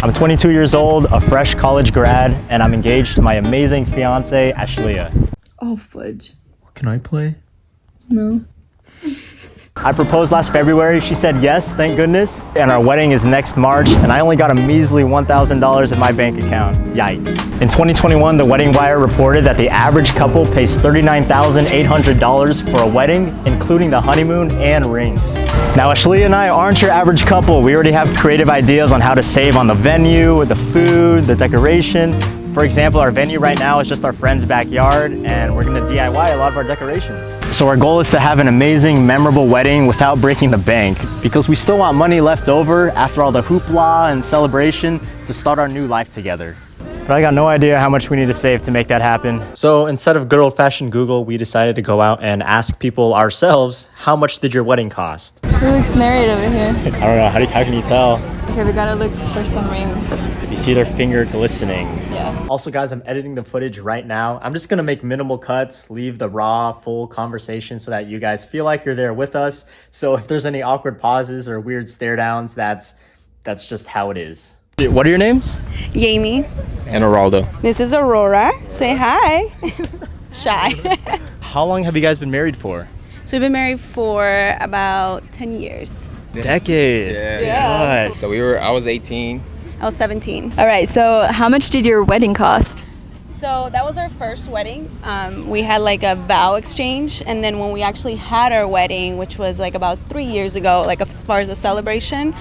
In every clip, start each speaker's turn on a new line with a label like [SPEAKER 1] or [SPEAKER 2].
[SPEAKER 1] I'm 22 years old, a fresh college grad, and I'm engaged to my amazing fiance, Ashlea.
[SPEAKER 2] Oh, fudge.
[SPEAKER 1] Can I play?
[SPEAKER 2] No.
[SPEAKER 1] I proposed last February. She said yes, thank goodness. And our wedding is next March, and I only got a measly $1,000 in my bank account. Yikes. In 2021, the Wedding Wire reported that the average couple pays $39,800 for a wedding, including the honeymoon and rings. Now, Ashlea and I aren't your average couple. We already have creative ideas on how to save on the venue, the food, the decoration. For example, our venue right now is just our friend's backyard, and we're gonna DIY a lot of our decorations. So our goal is to have an amazing, memorable wedding without breaking the bank, because we still want money left over after all the hoopla and celebration to start our new life together. But I got no idea how much we need to save to make that happen. So instead of good old-fashioned Google, we decided to go out and ask people ourselves, how much did your wedding cost?
[SPEAKER 2] Who looks married over here?
[SPEAKER 1] I don't know, how can you tell?
[SPEAKER 2] Okay, we gotta look for some rings.
[SPEAKER 1] If you see their finger glistening.
[SPEAKER 2] Yeah.
[SPEAKER 1] Also guys, I'm editing the footage right now. I'm just gonna make minimal cuts, leave the raw, full conversation so that you guys feel like you're there with us. So if there's any awkward pauses or weird stare downs, that's just how it is. What are your names?
[SPEAKER 3] Yami.
[SPEAKER 4] And Araldo.
[SPEAKER 3] This is Aurora. Say hi. Shy.
[SPEAKER 1] How long have you guys been married for?
[SPEAKER 3] So we've been married for about 10 years.
[SPEAKER 1] Decade.
[SPEAKER 4] Yeah. So I was 18.
[SPEAKER 3] I was 17.
[SPEAKER 2] All right, so how much did your wedding cost?
[SPEAKER 3] So that was our first wedding. We had like a vow exchange, and then when we actually had our wedding, which was like about 3 years ago, like as far as the celebration,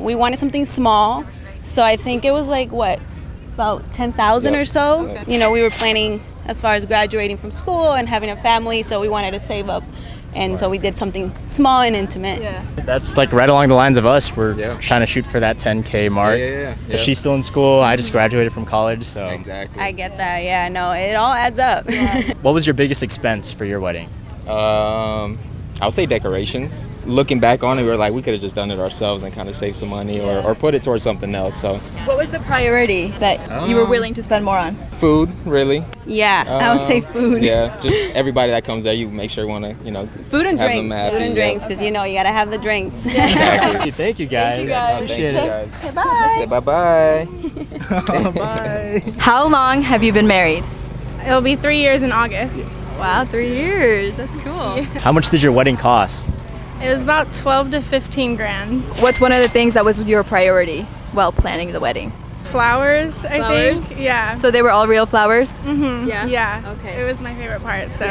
[SPEAKER 3] we wanted something small. So I think it was like about 10,000 or so.
[SPEAKER 4] Okay.
[SPEAKER 3] You know, we were planning as far as graduating from school and having a family, so we wanted to save up. And so we did something small and intimate.
[SPEAKER 2] Yeah.
[SPEAKER 1] That's like right along the lines of us. We're
[SPEAKER 4] Yeah.
[SPEAKER 1] trying to shoot for that 10K mark.
[SPEAKER 4] Yeah.
[SPEAKER 1] She's still in school. I just graduated from college, so.
[SPEAKER 4] Exactly.
[SPEAKER 3] I get that. Yeah, no, it all adds up.
[SPEAKER 1] What was your biggest expense for your wedding?
[SPEAKER 4] I would say decorations. Looking back on it, we were like, we could have just done it ourselves and kind of saved some money or put it towards something else. So
[SPEAKER 2] What was the priority that you were willing to spend more on?
[SPEAKER 4] food, really.
[SPEAKER 3] Yeah, I would say food.
[SPEAKER 4] Yeah, just everybody that comes there, you make sure you want to,
[SPEAKER 3] Food and
[SPEAKER 4] have
[SPEAKER 3] drinks.
[SPEAKER 4] them happy.
[SPEAKER 3] Food and
[SPEAKER 4] yeah.
[SPEAKER 3] drinks, because you gotta have the drinks.
[SPEAKER 4] Exactly.
[SPEAKER 1] Thank you guys.
[SPEAKER 4] Thank
[SPEAKER 1] Appreciate
[SPEAKER 4] you
[SPEAKER 1] it.
[SPEAKER 4] guys.
[SPEAKER 3] Say bye.
[SPEAKER 4] Say bye-bye.
[SPEAKER 1] Bye.
[SPEAKER 2] How long have you been married?
[SPEAKER 5] It'll be 3 years in August.
[SPEAKER 2] Wow, 3 years. That's cool.
[SPEAKER 1] How much did your wedding cost?
[SPEAKER 5] It was about 12 to 15 grand.
[SPEAKER 2] What's one of the things that was your priority while planning the wedding?
[SPEAKER 5] Flowers, I
[SPEAKER 2] Flowers?
[SPEAKER 5] think. Yeah.
[SPEAKER 2] So they were all real flowers?
[SPEAKER 5] Mm-hmm.
[SPEAKER 2] Yeah?
[SPEAKER 5] Yeah.
[SPEAKER 2] Okay.
[SPEAKER 5] It was my favorite part. So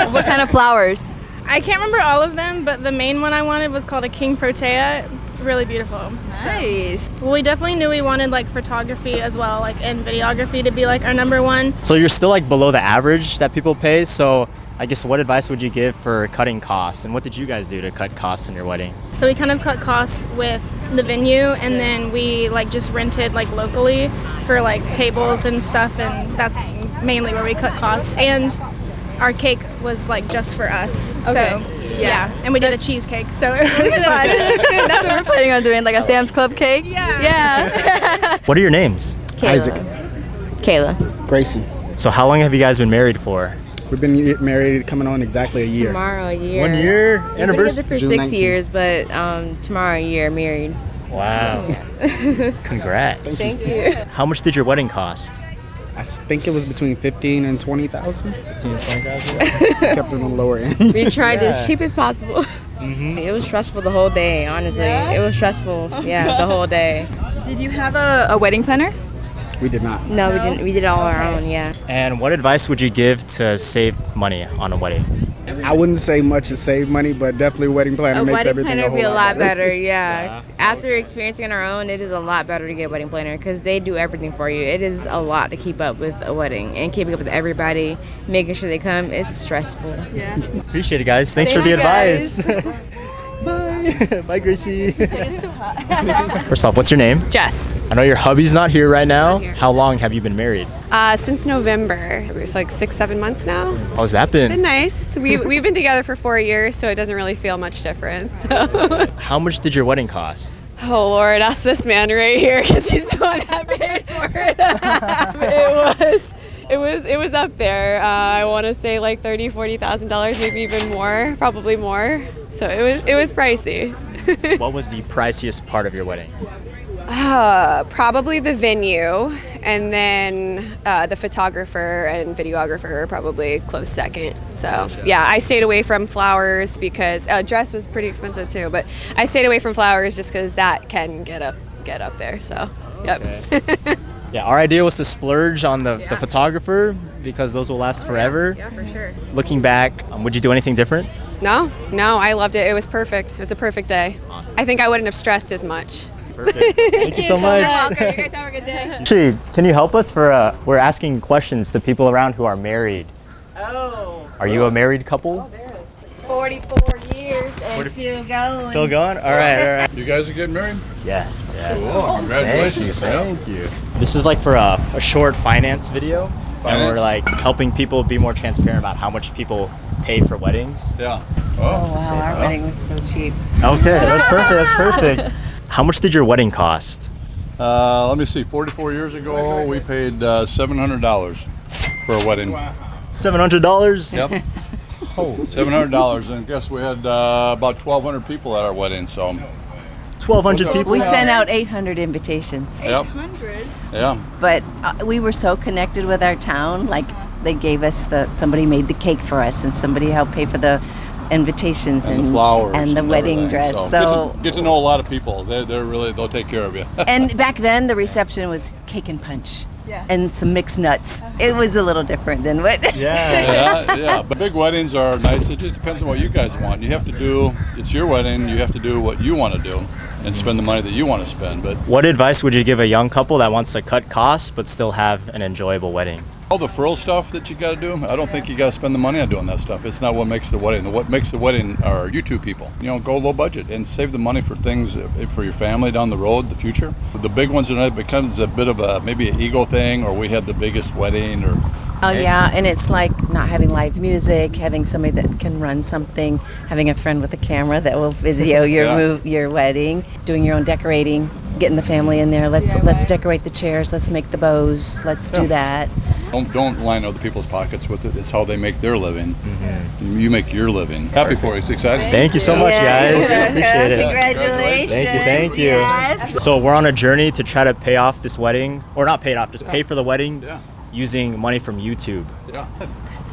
[SPEAKER 2] What kind of flowers?
[SPEAKER 5] I can't remember all of them, but the main one I wanted was called a King Protea. Really beautiful.
[SPEAKER 2] Nice.
[SPEAKER 5] Well, we definitely knew we wanted like photography as well, like and videography to be like our number one.
[SPEAKER 1] So you're still like below the average that people pay. So I guess what advice would you give for cutting costs? And what did you guys do to cut costs in your wedding?
[SPEAKER 5] So we kind of cut costs with the venue, and then we like just rented like locally for like tables and stuff, and that's mainly where we cut costs. And our cake was like just for us.
[SPEAKER 2] Okay.
[SPEAKER 5] So yeah, and we did a cheesecake, so it was fun.
[SPEAKER 2] That's good. That's what we're planning on doing, like a Sam's Club cake.
[SPEAKER 5] Yeah.
[SPEAKER 1] What are your names?
[SPEAKER 6] Isaac.
[SPEAKER 3] Kayla.
[SPEAKER 6] Gracie.
[SPEAKER 1] So how long have you guys been married for?
[SPEAKER 6] We've been married coming on exactly a year.
[SPEAKER 7] Tomorrow a year.
[SPEAKER 1] 1 year
[SPEAKER 7] We've been
[SPEAKER 1] anniversary?
[SPEAKER 7] together for
[SPEAKER 6] June
[SPEAKER 7] 6
[SPEAKER 6] 19th.
[SPEAKER 7] years, but tomorrow a year married.
[SPEAKER 1] Wow. Congrats.
[SPEAKER 7] Thank you.
[SPEAKER 1] How much did your wedding cost?
[SPEAKER 6] I think it was between 15 and 20,000.
[SPEAKER 1] 15 to 20,000?
[SPEAKER 6] Kept it on the lower end.
[SPEAKER 7] We tried as cheap as possible.
[SPEAKER 1] Mm-hmm.
[SPEAKER 7] It was stressful the whole day, honestly.
[SPEAKER 2] Yeah?
[SPEAKER 7] It was stressful, the whole day.
[SPEAKER 2] Did you have a wedding planner?
[SPEAKER 6] We did not.
[SPEAKER 7] No, we didn't. We did it all on our own, yeah.
[SPEAKER 1] And what advice would you give to save money on a wedding?
[SPEAKER 6] I wouldn't say much to save money, but definitely wedding planner
[SPEAKER 7] A
[SPEAKER 6] makes
[SPEAKER 7] wedding
[SPEAKER 6] everything
[SPEAKER 7] planner
[SPEAKER 6] a
[SPEAKER 7] would
[SPEAKER 6] whole
[SPEAKER 7] be a lot
[SPEAKER 6] better.
[SPEAKER 7] better, yeah. After experiencing on our own, it is a lot better to get a wedding planner because they do everything for you. It is a lot to keep up with a wedding and keeping up with everybody, making sure they come. It's stressful.
[SPEAKER 2] Yeah.
[SPEAKER 1] Appreciate it, guys. Thanks for the advice. Bye. Bye, Gracie.
[SPEAKER 2] It's too hot.
[SPEAKER 1] First off, what's your name?
[SPEAKER 8] Jess.
[SPEAKER 1] I know your hubby's not here right now.
[SPEAKER 8] Not here.
[SPEAKER 1] How long have you been married?
[SPEAKER 8] Since November. It's like 6-7 months now.
[SPEAKER 1] How's that
[SPEAKER 8] Been
[SPEAKER 1] been?
[SPEAKER 8] nice. We've been together for 4 years, so it doesn't really feel much different. So.
[SPEAKER 1] How much did your wedding cost?
[SPEAKER 8] Oh Lord, ask this man right here because he's the one that paid for it. It was up there. I want to say like $30,000-$40,000, maybe even more, probably more. So it was pricey.
[SPEAKER 1] What was the priciest part of your wedding?
[SPEAKER 8] Probably the venue, and then the photographer and videographer are probably close second. So yeah, I stayed away from flowers because dress was pretty expensive too, but I stayed away from flowers just because that can get up there. So yep.
[SPEAKER 1] Okay. Yeah, our idea was to splurge on the photographer because those will last forever.
[SPEAKER 8] Yeah, for sure.
[SPEAKER 1] Looking back, would you do anything different?
[SPEAKER 8] No, I loved it. It was perfect. It was a perfect day.
[SPEAKER 1] Awesome.
[SPEAKER 8] I think I wouldn't have stressed as much.
[SPEAKER 1] Perfect. Thank you so much.
[SPEAKER 8] You're welcome. You guys have a good day.
[SPEAKER 1] Actually, can you help us for we're asking questions to people around who are married.
[SPEAKER 9] Oh.
[SPEAKER 1] Are you a married couple?
[SPEAKER 9] 44 years and still going.
[SPEAKER 1] Still going? All right.
[SPEAKER 10] You guys are getting married?
[SPEAKER 1] Yes.
[SPEAKER 10] Cool. Congratulations.
[SPEAKER 1] Thank you. This is like for a short finance video. And we're like helping people be more transparent about how much people pay for weddings.
[SPEAKER 10] Yeah.
[SPEAKER 9] Oh, wow. Our wedding was so cheap.
[SPEAKER 1] Okay, that's perfect. That's perfect. How much did your wedding cost?
[SPEAKER 10] Let me see. 44 years ago, we paid $700 for a wedding.
[SPEAKER 1] $700?
[SPEAKER 10] Yep.
[SPEAKER 1] Holy.
[SPEAKER 10] $700, and guess we had about 1,200 people at our wedding. So
[SPEAKER 1] 1,200 people.
[SPEAKER 9] We sent out 800 invitations.
[SPEAKER 10] Yep.
[SPEAKER 2] 800?
[SPEAKER 10] Yeah.
[SPEAKER 9] But we were so connected with our town. Like they gave us somebody made the cake for us, and somebody helped pay for the invitations
[SPEAKER 10] and the flowers
[SPEAKER 9] and the wedding
[SPEAKER 10] everything.
[SPEAKER 9] dress.
[SPEAKER 10] So get to know a lot of people. They'll take care of you.
[SPEAKER 9] And back then the reception was cake and punch.
[SPEAKER 2] Yeah.
[SPEAKER 9] And some mixed nuts. It was a little different than what.
[SPEAKER 10] Yeah. But big weddings are nice. It just depends on what you guys want. You have to do. It's your wedding. You have to do what you want to do, and spend the money that you want to spend. But
[SPEAKER 1] what advice would you give a young couple that wants to cut costs but still have an enjoyable wedding?
[SPEAKER 10] all the frill stuff that you got to do, I don't think you got to spend the money on doing that stuff. It's not what makes the wedding. What makes the wedding are YouTube people. You know, go low budget and save the money for things for your family down the road, the future. The big ones, it becomes a bit of maybe an ego thing, or we had the biggest wedding, or.
[SPEAKER 9] Oh yeah, and it's like not having live music, having somebody that can run something, having a friend with a camera that will video your wedding, doing your own decorating, getting the family in there. Let's decorate the chairs. Let's make the bows. Let's do that.
[SPEAKER 10] Don't line other people's pockets with it. It's how they make their living. Mm-hmm. You make your living. Happy for you. It's exciting.
[SPEAKER 1] Thank you so much, guys. Appreciate it.
[SPEAKER 9] Congratulations.
[SPEAKER 1] Thank you.
[SPEAKER 9] Yes.
[SPEAKER 1] So we're on a journey to try to pay off this wedding, or not pay it off, just pay for the wedding.
[SPEAKER 10] Yeah.
[SPEAKER 1] Using money from YouTube.
[SPEAKER 10] Yeah.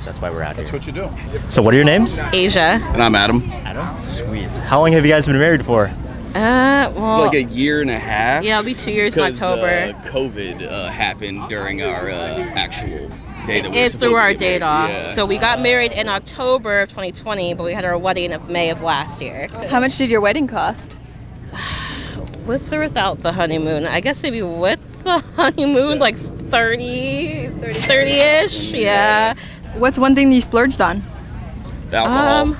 [SPEAKER 1] That's why we're out here.
[SPEAKER 10] That's what you do.
[SPEAKER 1] So what are your names?
[SPEAKER 11] Asia.
[SPEAKER 12] And I'm Adam.
[SPEAKER 1] Adam? Sweet. How long have you guys been married for?
[SPEAKER 11] Well,
[SPEAKER 12] like a year and a half.
[SPEAKER 11] Yeah, it'll be 2 years in October.
[SPEAKER 12] COVID happened during our actual day that we were
[SPEAKER 11] It
[SPEAKER 12] supposed
[SPEAKER 11] threw
[SPEAKER 12] to
[SPEAKER 11] our
[SPEAKER 12] get
[SPEAKER 11] date
[SPEAKER 12] married.
[SPEAKER 11] off.
[SPEAKER 12] Yeah.
[SPEAKER 11] So we got married in October of 2020, but we had our wedding in May of last year.
[SPEAKER 2] How much did your wedding cost?
[SPEAKER 11] With or without the honeymoon? I guess maybe with the honeymoon, like 30-ish, yeah.
[SPEAKER 2] What's one thing that you splurged on?
[SPEAKER 12] Alcohol.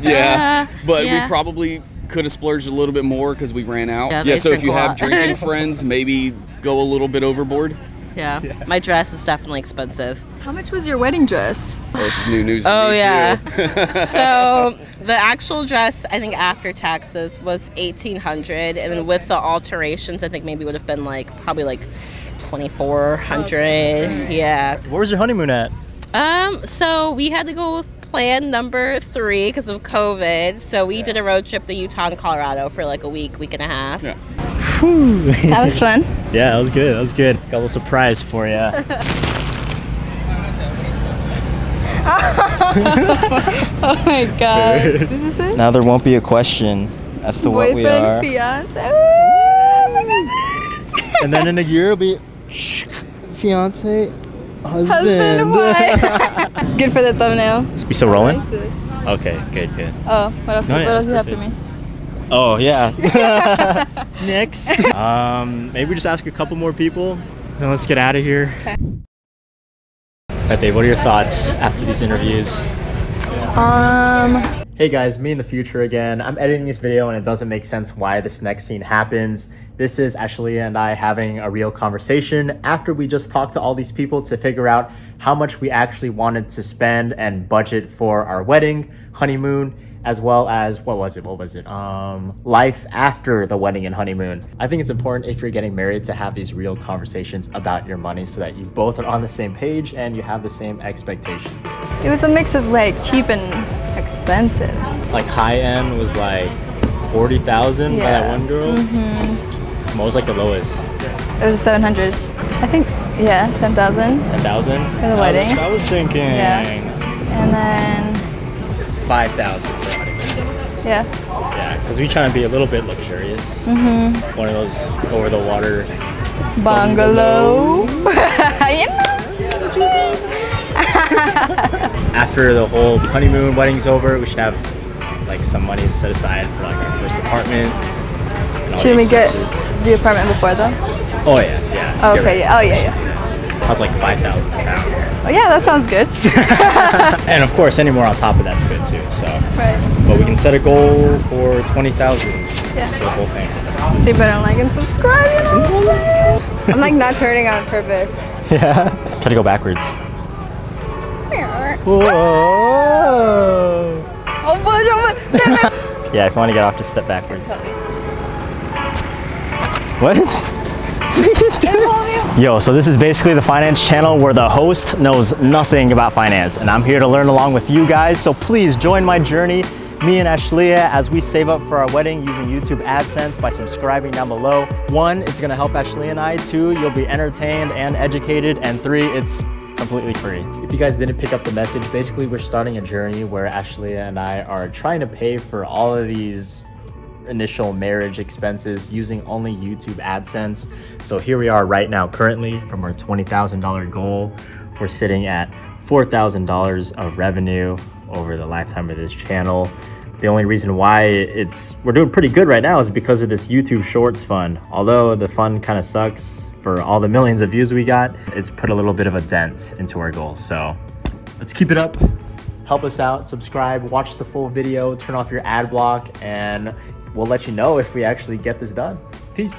[SPEAKER 12] Yeah, but
[SPEAKER 11] yeah.
[SPEAKER 12] we probably could have splurged a little bit more because we ran out.
[SPEAKER 11] Yeah,
[SPEAKER 12] So if
[SPEAKER 11] drink
[SPEAKER 12] you
[SPEAKER 11] a
[SPEAKER 12] have
[SPEAKER 11] lot.
[SPEAKER 12] drinking friends, maybe go a little bit overboard.
[SPEAKER 11] Yeah, my dress is definitely expensive.
[SPEAKER 2] How much was your wedding dress?
[SPEAKER 12] Well, this is new news to
[SPEAKER 11] Oh,
[SPEAKER 12] me,
[SPEAKER 11] yeah.
[SPEAKER 12] too.
[SPEAKER 11] So the actual dress, I think after taxes, was $1,800, and then with the alterations, I think maybe would have been probably $2,400. Yeah.
[SPEAKER 1] Where was your honeymoon at?
[SPEAKER 11] So we had to go with plan number 3 because of COVID. So we did a road trip to Utah and Colorado for a week and a half.
[SPEAKER 12] Yeah.
[SPEAKER 2] That was fun.
[SPEAKER 1] Yeah, that was good. Got a little surprise for you.
[SPEAKER 2] Oh my god. What does this say?
[SPEAKER 4] Now there won't be a question as to what we are.
[SPEAKER 2] Boyfriend, fiance. Oh my goodness.
[SPEAKER 1] And then in a year it'll be fiance,
[SPEAKER 2] Husband, wife. Good for the thumbnail.
[SPEAKER 1] We still rolling?
[SPEAKER 2] I like this.
[SPEAKER 1] Okay, good.
[SPEAKER 2] Oh, what else?
[SPEAKER 1] No, yeah,
[SPEAKER 2] what else do you have
[SPEAKER 1] perfect.
[SPEAKER 2] for me?
[SPEAKER 1] Oh yeah. Next. Maybe we just ask a couple more people, then let's get out of here.
[SPEAKER 2] Okay.
[SPEAKER 1] Alright, babe, what are your thoughts after these interviews? Hey guys, me in the future again. I'm editing this video and it doesn't make sense why this next scene happens. This is Ashlea and I having a real conversation after we just talked to all these people to figure out how much we actually wanted to spend and budget for our wedding, honeymoon, as well as, what was it? Life after the wedding and honeymoon. I think it's important if you're getting married to have these real conversations about your money so that you both are on the same page and you have the same expectations.
[SPEAKER 2] It was a mix of cheap and expensive.
[SPEAKER 1] High end was 40,000 by that one girl. What was like the lowest?
[SPEAKER 2] It was 700. I think, yeah, 10,000.
[SPEAKER 1] 10,000?
[SPEAKER 2] For the wedding.
[SPEAKER 1] I was thinking.
[SPEAKER 2] Yeah. And then
[SPEAKER 1] 5,000.
[SPEAKER 2] yeah.
[SPEAKER 1] Yeah, because we try to be a little bit luxurious.
[SPEAKER 2] Mhm.
[SPEAKER 1] One of those over the water
[SPEAKER 2] Bungalow. You know.
[SPEAKER 1] After the whole honeymoon wedding's over, we should have like some money set aside for like our first apartment. and all
[SPEAKER 2] Should
[SPEAKER 1] the
[SPEAKER 2] we get
[SPEAKER 1] expenses.
[SPEAKER 2] the apartment before though?
[SPEAKER 1] Oh yeah, yeah.
[SPEAKER 2] Oh,
[SPEAKER 1] Get
[SPEAKER 2] okay,
[SPEAKER 1] rid
[SPEAKER 2] yeah. Oh yeah, yeah.
[SPEAKER 1] of it. I was like 5,000 sound.
[SPEAKER 2] Oh yeah, that sounds good.
[SPEAKER 1] And of course, any more on top of that's good too. So,
[SPEAKER 2] Right.
[SPEAKER 1] but we can set a goal for 20,000
[SPEAKER 2] Yeah.
[SPEAKER 1] for the whole thing.
[SPEAKER 2] So you better like and subscribe, you know what I'm saying? I'm like not turning on purpose.
[SPEAKER 1] Yeah. Try to go backwards. Whoa.
[SPEAKER 2] Oh push, oh push.
[SPEAKER 1] Yeah, if you want to get off, just step backwards. What? Yo, so this is basically the finance channel where the host knows nothing about finance, and I'm here to learn along with you guys. So please join my journey, me and Ashlea, as we save up for our wedding using YouTube AdSense by subscribing down below. 1, it's gonna help Ashlea and I. 2, you'll be entertained and educated. And 3, it's completely free. If you guys didn't pick up the message, basically we're starting a journey where Ashlea and I are trying to pay for all of these initial marriage expenses using only YouTube AdSense. So here we are right now, currently from our $20,000 goal, we're sitting at $4,000 of revenue over the lifetime of this channel. The only reason why we're doing pretty good right now is because of this YouTube Shorts fund. Although the fund kind of sucks for all the millions of views we got, it's put a little bit of a dent into our goal. So let's keep it up. Help us out, subscribe, watch the full video, turn off your ad block, and we'll let you know if we actually get this done. Peace.